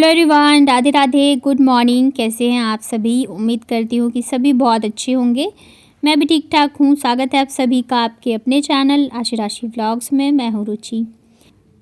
Hello everyone, Radhe Radhe, good morning. कैसे हैं आप सभी? उम्मीद करती हूँ कि सभी बहुत अच्छे होंगे। मैं भी ठीक ठाक हूँ। स्वागत है आप सभी का आपके अपने चैनल आशी राशि व्लॉग्स में। मैं हूँ रुचि।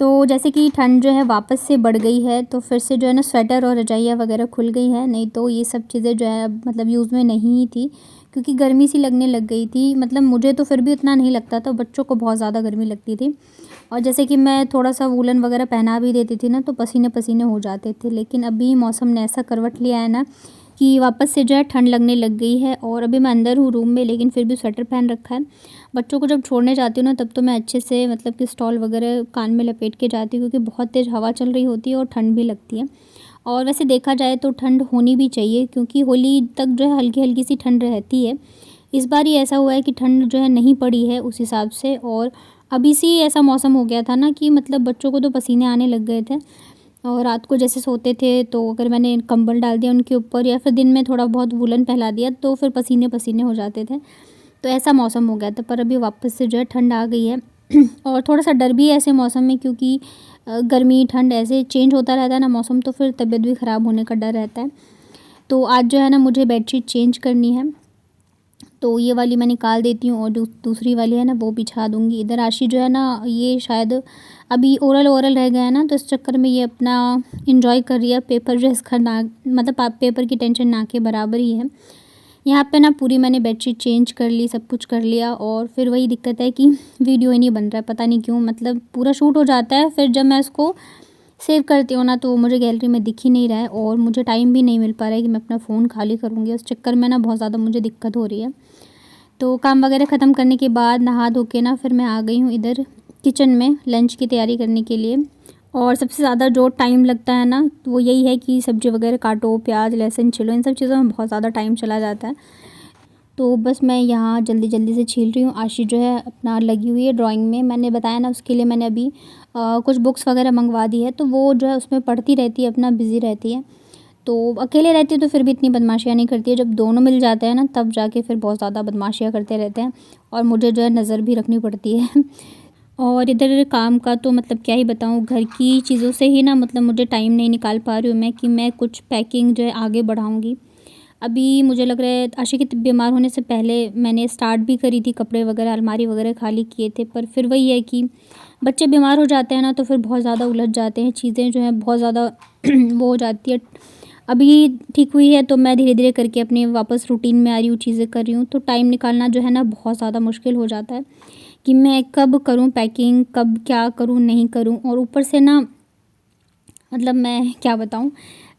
तो जैसे कि ठंड जो है वापस से बढ़ गई है, तो फिर से जो है ना स्वेटर और रजाइयाँ वगैरह खुल गई हैं। नहीं तो ये सब चीज़ें जो है मतलब यूज़ में नहीं ही थी, क्योंकि गर्मी सी लगने लग गई थी। मतलब मुझे तो फिर भी उतना नहीं लगता था, बच्चों को बहुत ज़्यादा गर्मी लगती थी। और जैसे कि मैं थोड़ा सा वूलन वगैरह पहना भी देती थी ना, तो पसीने पसीने हो जाते थे। लेकिन अभी मौसम ने ऐसा करवट लिया है ना कि वापस से जो है ठंड लगने लग गई है। और अभी मैं अंदर हूँ रूम में, लेकिन फिर भी स्वेटर पहन रखा है। बच्चों को जब छोड़ने जाती हूँ ना, तब तो मैं अच्छे से मतलब कि स्टॉल वगैरह कान में लपेट के जाती हूँ, क्योंकि बहुत तेज़ हवा चल रही होती है और ठंड भी लगती है। और वैसे देखा जाए तो ठंड होनी भी चाहिए, क्योंकि होली तक जो है हल्की हल्की सी ठंड रहती है। इस बार ही ऐसा हुआ है कि ठंड जो है नहीं पड़ी है उस हिसाब से। और अभी से ऐसा मौसम हो गया था ना कि मतलब बच्चों को तो पसीने आने लग गए थे। और रात को जैसे सोते थे, तो अगर मैंने कंबल डाल दिया उनके ऊपर या फिर दिन में थोड़ा बहुत वूलन फैला दिया, तो फिर पसीने पसीने हो जाते थे। तो ऐसा मौसम हो गया था। पर अभी वापस से जो है ठंड आ गई है। और थोड़ा सा डर भी है ऐसे मौसम में, क्योंकि गर्मी ठंड ऐसे चेंज होता रहता है ना मौसम, तो फिर तबीयत भी ख़राब होने का डर रहता है। तो आज जो है ना मुझे बेडशीट चेंज करनी है, तो ये वाली मैं निकाल देती हूँ और दूसरी वाली है ना वो बिछा दूँगी। इधर आशी जो है ना, ये शायद अभी ओरल ओरल रह गया है ना, तो इस चक्कर में ये अपना एंजॉय कर रही है। पेपर जो है इसका ना मतलब पेपर की टेंशन ना के बराबर ही है। यहाँ पे ना पूरी मैंने बेडशीट चेंज कर ली, सब कुछ कर लिया। और फिर वही दिक्कत है कि वीडियो ही नहीं बन रहा है, पता नहीं क्यों। मतलब पूरा शूट हो जाता है, फिर जब मैं इसको सेव करती हूँ ना, तो वो मुझे गैलरी में दिख ही नहीं रहा है। और मुझे टाइम भी नहीं मिल पा रहा है कि मैं अपना फ़ोन खाली करूँगी। उस चक्कर में ना बहुत ज़्यादा मुझे दिक्कत हो रही है। तो काम वगैरह ख़त्म करने के बाद नहा धो के ना फिर मैं आ गई हूँ इधर किचन में लंच की तैयारी करने के लिए। और सबसे ज़्यादा जो टाइम लगता है ना, तो वो यही है कि सब्ज़ी वगैरह काटो, प्याज लहसुन छिलो, इन सब चीज़ों में बहुत ज़्यादा टाइम चला जाता है। तो बस मैं यहाँ जल्दी जल्दी से छील रही हूँ। आशी जो है अपना लगी हुई है ड्राइंग में। मैंने बताया ना, उसके लिए मैंने अभी कुछ बुक्स वगैरह मंगवा दी है, तो वो जो है उसमें पढ़ती रहती है, अपना बिज़ी रहती है। तो अकेले रहती है तो फिर भी इतनी बदमाशियाँ नहीं करती है। जब दोनों मिल जाते हैं ना, तब जाके फिर बहुत ज़्यादा बदमाशियाँ करते रहते हैं, और मुझे जो है नज़र भी रखनी पड़ती है। और इधर काम का तो मतलब क्या ही बताऊँ, घर की चीज़ों से ही ना मतलब मुझे टाइम नहीं निकाल पा रही हूँ मैं कि मैं कुछ पैकिंग जो है आगे बढ़ाऊँगी। अभी मुझे लग रहा है आशी के बीमार होने से पहले मैंने स्टार्ट भी करी थी, कपड़े वगैरह अलमारी वगैरह खाली किए थे। पर फिर वही है कि बच्चे बीमार हो जाते हैं ना, तो फिर बहुत ज़्यादा उलझ जाते हैं चीज़ें, जो है बहुत ज़्यादा वो हो जाती है। अभी ठीक हुई है, तो मैं धीरे धीरे करके अपने वापस रूटीन में आ रही हूँ, चीज़ें कर रही हूँ। तो टाइम निकालना जो है ना बहुत ज़्यादा मुश्किल हो जाता है कि मैं कब करूँ पैकिंग, कब क्या करूँ नहीं करूँ। और ऊपर से ना मतलब मैं क्या बताऊँ,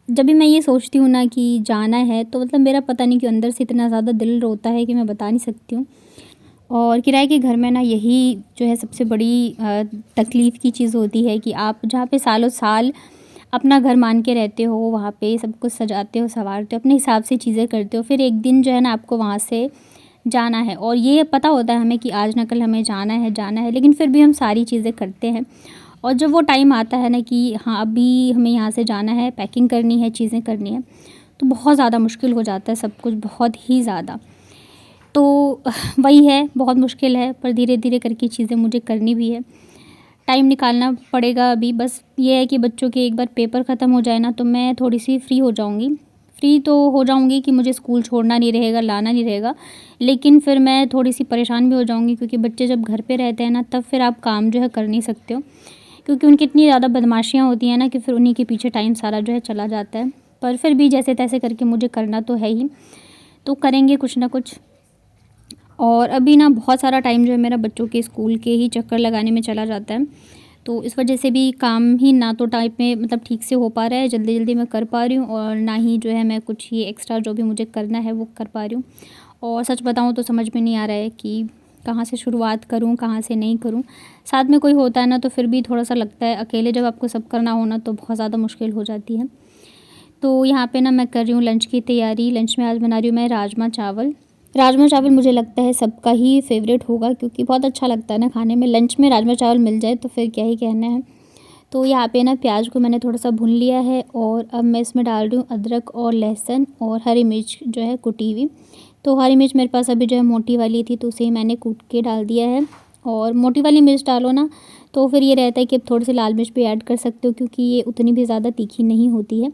जब भी मैं ये सोचती हूँ ना कि जाना है, तो मतलब मेरा पता नहीं क्यों अंदर से इतना ज़्यादा दिल रोता है कि मैं बता नहीं सकती हूँ। और किराए के घर में ना यही जो है सबसे बड़ी तकलीफ़ की चीज़ होती है कि आप जहाँ पे सालों साल अपना घर मान के रहते हो, वहाँ पे सब कुछ सजाते हो, सँवारते हो, अपने हिसाब से चीज़ें करते हो। फिर एक दिन जो है ना आपको वहाँ से जाना है, और ये पता होता है हमें कि आज ना कल हमें जाना है, लेकिन फिर भी हम सारी चीज़ें करते हैं। और जब वो टाइम आता है ना कि हाँ अभी हमें यहाँ से जाना है, पैकिंग करनी है, चीज़ें करनी है, तो बहुत ज़्यादा मुश्किल हो जाता है सब कुछ, बहुत ही ज़्यादा। तो वही है, बहुत मुश्किल है, पर धीरे धीरे करके चीज़ें मुझे करनी भी है। टाइम निकालना पड़ेगा अभी। बस ये है कि बच्चों के एक बार पेपर ख़त्म हो जाए ना, तो मैं थोड़ी-सी फ्री हो जाऊँगी। फ्री तो हो जाऊँगी कि मुझे स्कूल छोड़ना नहीं रहेगा, लाना नहीं रहेगा। लेकिन फिर मैं थोड़ी-सी परेशान भी हो जाऊँगी, क्योंकि बच्चे जब घर पे रहते हैं ना, तब फिर आप काम जो है कर नहीं सकते हो। क्योंकि उनकी इतनी ज़्यादा बदमाशियाँ होती हैं ना कि फिर उन्हीं के पीछे टाइम सारा जो है चला जाता है। पर फिर भी जैसे-तैसे करके मुझे करना तो है ही, तो करेंगे कुछ ना कुछ। और अभी ना बहुत सारा टाइम जो है मेरा बच्चों के स्कूल के ही चक्कर लगाने में चला जाता है। तो इस वजह से भी काम ही ना तो टाइम में मतलब ठीक से हो पा रहा है, जल्दी-जल्दी मैं कर पा रही हूँ, और ना ही जो है मैं कुछ ये एक्स्ट्रा जो भी मुझे करना है वो कर पा रही हूँ। और सच बताऊँ तो समझ में नहीं आ रहा है कि कहाँ से शुरुआत करूँ, कहाँ से नहीं करूँ। साथ में कोई होता है ना, तो फिर भी थोड़ा-सा लगता है, अकेले जब आपको सब करना हो ना, तो बहुत ज़्यादा मुश्किल हो जाती है। तो यहाँ पे ना मैं कर रही हूँ लंच की तैयारी। लंच में आज बना रही हूँ मैं राजमा चावल। राजमा चावल मुझे लगता है सबका ही फ़ेवरेट होगा, क्योंकि बहुत अच्छा लगता है ना खाने में। लंच में राजमा चावल मिल जाए तो फिर क्या ही कहना है। तो यहाँ पे ना प्याज को मैंने थोड़ा सा भून लिया है, और अब मैं इसमें डाल रही हूँ अदरक और लहसुन और हरी मिर्च जो है कुटी हुई। तो हरी मिर्च मेरे पास अभी जो है मोटी वाली थी, तो उसे मैंने कूट के डाल दिया है। और मोटी वाली मिर्च डालो ना, तो फिर ये रहता है कि अब थोड़ी सी लाल मिर्च भी ऐड कर सकते हो, क्योंकि ये उतनी भी ज़्यादा तीखी नहीं होती है।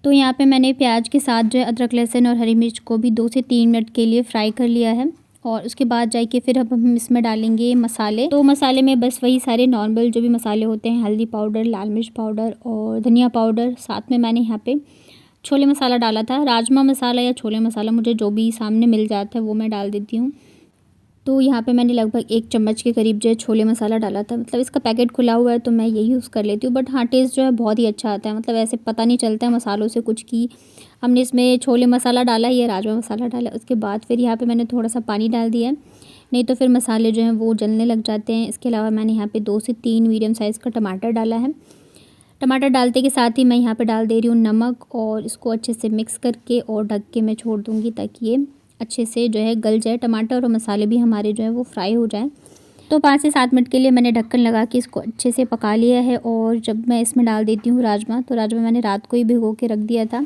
तो यहाँ पे मैंने प्याज के साथ जो है अदरक लहसुन और हरी मिर्च को भी 2 से 3 मिनट के लिए फ्राई कर लिया है। और उसके बाद जाके फिर अब हम इसमें डालेंगे मसाले। तो मसाले में बस वही सारे नॉर्मल जो भी मसाले होते हैं, हल्दी पाउडर, लाल मिर्च पाउडर और धनिया पाउडर। साथ में मैंने यहाँ पे छोले मसाला डाला था, राजमा मसाला या छोले मसाला, मुझे जो भी सामने मिल जाता है वो मैं डाल देती हूँ। तो यहाँ पे मैंने लगभग 1 चम्मच के करीब जो है छोले मसाला डाला था। मतलब इसका पैकेट खुला हुआ है तो मैं यही यूज़ कर लेती हूँ, बट हाँ टेस्ट जो है बहुत ही अच्छा आता है। मतलब ऐसे पता नहीं चलता है मसालों से कुछ कि हमने इसमें छोले मसाला डाला है या राजमा मसाला डाला है। उसके बाद फिर यहाँ पे मैंने थोड़ा सा पानी डाल दिया है, नहीं तो फिर मसाले जो हैं वो जलने लग जाते हैं। इसके अलावा मैंने यहाँ पर 2 से 3 मीडियम साइज़ का टमाटर डाला है। टमाटर डालते के साथ ही मैं यहाँ पे डाल दे रही हूँ नमक, और इसको अच्छे से मिक्स करके और ढक के मैं छोड़ दूँगी, ताकि ये अच्छे से जो है गल जाए, टमाटर और मसाले भी हमारे जो है वो फ्राई हो जाएं। तो 5 से 7 मिनट के लिए मैंने ढक्कन लगा के इसको अच्छे से पका लिया है। और जब मैं इसमें डाल देती हूँ राजमा, तो राजमा मैंने रात को ही भिगो के रख दिया था।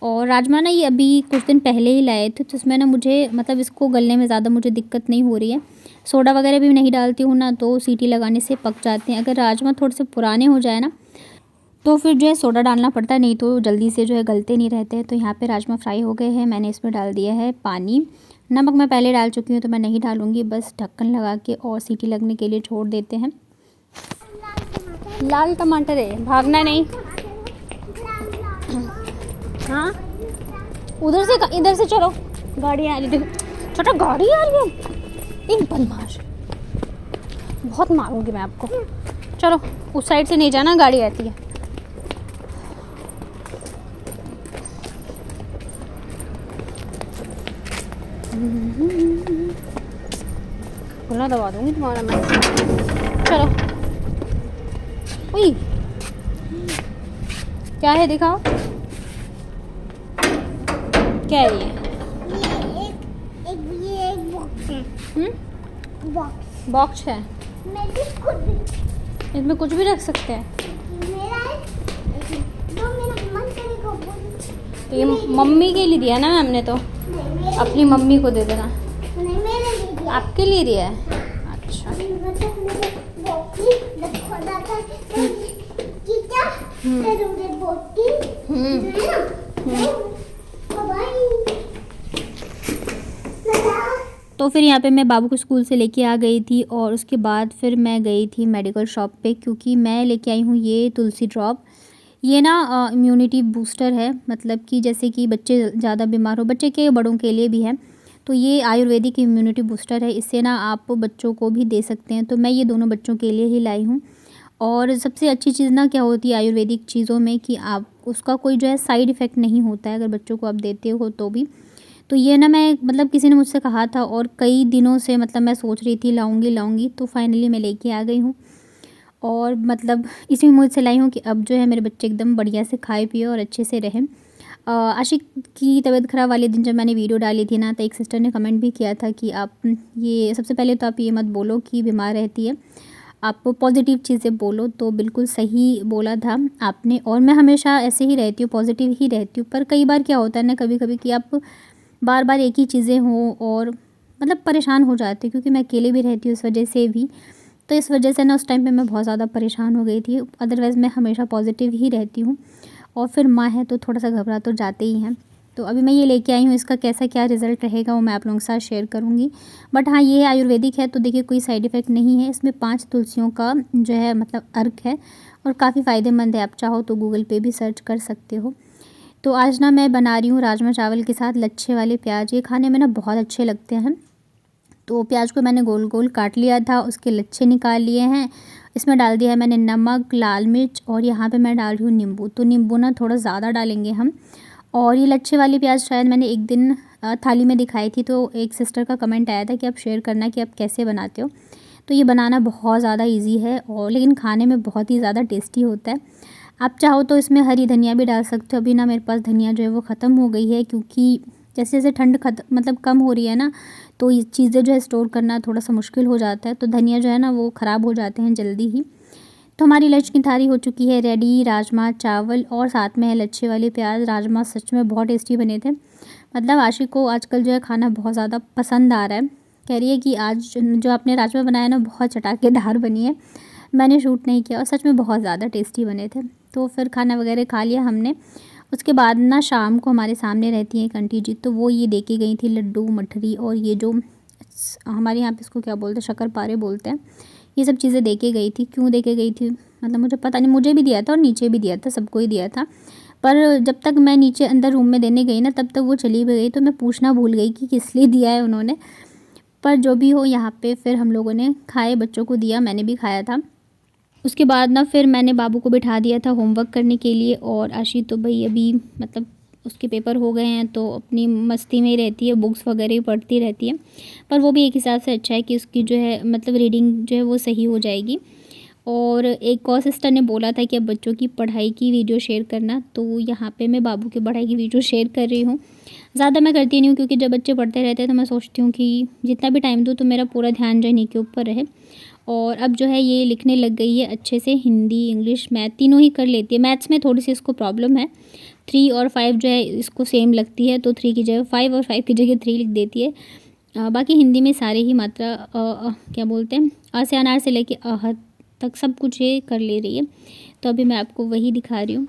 और राजमा ना ये अभी कुछ दिन पहले ही लाए थे, तो इसमें ना मुझे मतलब इसको गलने में ज़्यादा मुझे दिक्कत नहीं हो रही है। सोडा वगैरह भी नहीं डालती हूँ ना, तो सीटी लगाने से पक जाते हैं। अगर राजमा थोड़े से पुराने हो जाए ना, तो फिर जो है सोडा डालना पड़ता है, नहीं तो जल्दी से जो है गलते नहीं रहते हैं। तो यहाँ पे राजमा फ्राई हो गए हैं, मैंने इसमें डाल दिया है पानी। नमक मैं पहले डाल चुकी हूँ तो मैं नहीं डालूँगी, बस ढक्कन लगा के और सीटी लगने के लिए छोड़ देते हैं। लाल टमाटर है, भागना नहीं। हाँ इधर से चलो, गाड़ी आ रही है, छोटा गाड़ी आ रही है, एक बदमाश, बहुत मारूंगी मैं आपको। चलो उस साइड से नहीं जाना, गाड़ी आती है। खुला दबा दूंगी तुम्हारा मैं। चलो, उई क्या है दिखाओ, क्या है ये? एक बॉक्स है। बॉक्स है, इसमें कुछ भी रख सकते हैं। तो ये मम्मी के लिए दिया ना हमने, तो अपनी मम्मी को दे देना। आपके लिए दिया है? अच्छा। तो फिर यहाँ पे मैं बाबू को स्कूल से लेके आ गई थी, और उसके बाद फिर मैं गई थी मेडिकल शॉप पे, क्योंकि मैं लेके आई हूँ ये तुलसी ड्रॉप। ये ना इम्यूनिटी बूस्टर है, मतलब कि जैसे कि बच्चे ज़्यादा बीमार हो, बच्चे के बड़ों के लिए भी है, तो ये आयुर्वेदिक इम्यूनिटी बूस्टर है। इससे ना आप बच्चों को भी दे सकते हैं, तो मैं ये दोनों बच्चों के लिए ही लाई हूँ। और सबसे अच्छी चीज़ ना क्या होती है आयुर्वेदिक चीज़ों में, कि आप उसका कोई जो है साइड इफ़ेक्ट नहीं होता है, अगर बच्चों को आप देते हो तो भी। तो ये ना मैं मतलब किसी ने मुझसे कहा था, और कई दिनों से मतलब मैं सोच रही थी लाऊंगी, तो फाइनली मैं लेके आ गई हूँ। और मतलब इसी उम्मीद से लाई हूँ कि अब जो है मेरे बच्चे एकदम बढ़िया से खाए पिए और अच्छे से रहें। आशिक की तबीयत ख़राब वाले दिन जब मैंने वीडियो डाली थी ना, तो एक सिस्टर ने कमेंट भी किया था कि आप ये सबसे पहले तो आप ये मत बोलो कि बीमार रहती है, आप पॉजिटिव चीज़ें बोलो। तो बिल्कुल सही बोला था आपने, और मैं हमेशा ऐसे ही रहती हूँ, पॉजिटिव ही रहती हूँ। पर कई बार क्या होता है ना, कभी कभी कि आप बार बार एक ही चीज़ें हों और मतलब परेशान हो जाते, क्योंकि मैं अकेले भी रहती हूँ इस वजह से भी। तो इस वजह से ना उस टाइम पे मैं बहुत ज़्यादा परेशान हो गई थी। अदरवाइज़ मैं हमेशा पॉजिटिव ही रहती हूँ, और फिर माँ है तो थोड़ा सा घबरा तो जाते ही हैं। तो अभी मैं ये लेके आई हूँ, इसका कैसा क्या रिज़ल्ट रहेगा वो मैं आप लोगों के साथ शेयर करूँगी। बट हाँ, ये आयुर्वेदिक है, तो देखिए कोई साइड इफ़ेक्ट नहीं है। इसमें 5 तुलसियों का जो है मतलब अर्क है, और काफ़ी फ़ायदेमंद है। आप चाहो तो गूगल पे भी सर्च कर सकते हो। तो आज ना मैं बना रही हूँ राजमा चावल के साथ लच्छे वाले प्याज। ये खाने में ना बहुत अच्छे लगते हैं। तो प्याज को मैंने गोल गोल काट लिया था, उसके लच्छे निकाल लिए हैं। इसमें डाल दिया है मैंने नमक, लाल मिर्च, और यहाँ पे मैं डाल रही हूँ नींबू। तो नींबू ना थोड़ा ज़्यादा डालेंगे हम। और ये लच्छे वाली प्याज शायद मैंने एक दिन थाली में दिखाई थी, तो एक सिस्टर का कमेंट आया था कि आप शेयर करना कि आप कैसे बनाते हो। तो ये बनाना बहुत ज़्यादा ईजी है, और लेकिन खाने में बहुत ही ज़्यादा टेस्टी होता है। आप चाहो तो इसमें हरी धनिया भी डाल सकते हो। अभी ना मेरे पास धनिया जो है वो ख़त्म हो गई है, क्योंकि जैसे जैसे ठंड मतलब कम हो रही है ना, तो ये चीज़ें जो है स्टोर करना थोड़ा सा मुश्किल हो जाता है। तो धनिया जो है ना वो ख़राब हो जाते हैं जल्दी ही। तो हमारी लंच की थाली हो चुकी है रेडी, राजमा चावल और साथ में है लच्छे वाले प्याज। राजमा सच में बहुत टेस्टी बने थे। मतलब आशिक को आजकल जो है खाना बहुत ज़्यादा पसंद आ रहा है, कह रही है कि आज जो आपने राजमा बनाया ना बहुत चटाकेदार बनी है। मैंने शूट नहीं किया और सच में बहुत ज़्यादा टेस्टी बने थे। तो फिर खाना वगैरह खा लिया हमने। उसके बाद ना शाम को हमारे सामने रहती हैं एक आंटी जी, तो वो ये दे के गई थी लड्डू, मठरी और ये जो हमारे यहाँ पे इसको क्या बोलते हैं, शक्करपारे बोलते हैं। ये सब चीज़ें दे के गई थी। क्यों दे के गई थी मतलब मुझे पता नहीं, मुझे भी दिया था और नीचे भी दिया था, सबको ही दिया था। पर जब तक मैं नीचे अंदर रूम में देने गई ना तब तक वो चली भी गई, तो मैं पूछना भूल गई कि किस लिए दिया है उन्होंने। पर जो भी हो, यहाँ पे फिर हम लोगों ने खाए, बच्चों को दिया, मैंने भी खाया था। उसके बाद ना फिर मैंने बाबू को बिठा दिया था होमवर्क करने के लिए, और आशी तो भाई अभी मतलब उसके पेपर हो गए हैं तो अपनी मस्ती में ही रहती है, बुक्स वगैरह ही पढ़ती रहती है। पर वो भी एक हिसाब से अच्छा है कि उसकी जो है मतलब रीडिंग जो है वो सही हो जाएगी। और एक और सिस्टर ने बोला था कि अब बच्चों की पढ़ाई की वीडियो शेयर करना, तो यहाँ पे मैं बाबू की पढ़ाई की वीडियो शेयर कर रही हूँ। ज़्यादा मैं करती नहीं हूँ क्योंकि जब बच्चे पढ़ते रहते हैं तो मैं सोचती हूँ कि जितना भी टाइम दूँ तो मेरा पूरा ध्यान जो है इन्हीं के ऊपर रहे। और अब जो है ये लिखने लग गई है अच्छे से, हिंदी, इंग्लिश, मैथ तीनों ही कर लेती है। मैथ्स में थोड़ी सी इसको प्रॉब्लम है, 3 और 5 जो है इसको सेम लगती है, तो 3 की जगह 5 और 5 की जगह 3 लिख देती है। बाकी हिंदी में सारे ही मात्रा क्या बोलते हैं, अ से अनार से लेके अह तक सब कुछ ये कर ले रही है। तो अभी मैं आपको वही दिखा रही हूँ।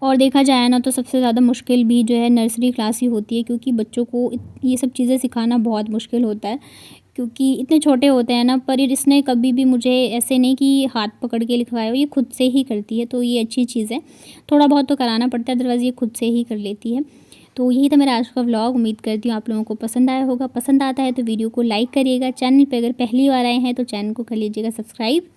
और देखा जाए ना तो सबसे ज़्यादा मुश्किल भी जो है नर्सरी क्लास ही होती है, क्योंकि बच्चों को ये सब चीज़ें सिखाना बहुत मुश्किल होता है, क्योंकि इतने छोटे होते हैं ना। पर इसने कभी भी मुझे ऐसे नहीं कि हाथ पकड़ के लिखवाया हो, ये खुद से ही करती है, तो ये अच्छी चीज़ है। थोड़ा बहुत तो कराना पड़ता है, अदरवाइज़ ये खुद से ही कर लेती है। तो यही था मेरा आज का व्लॉग। उम्मीद करती हूँ आप लोगों को पसंद आया होगा। पसंद आता है तो वीडियो को लाइक करिएगा। चैनल पे अगर पहली बार आए हैं तो चैनल को कर लीजिएगा सब्सक्राइब।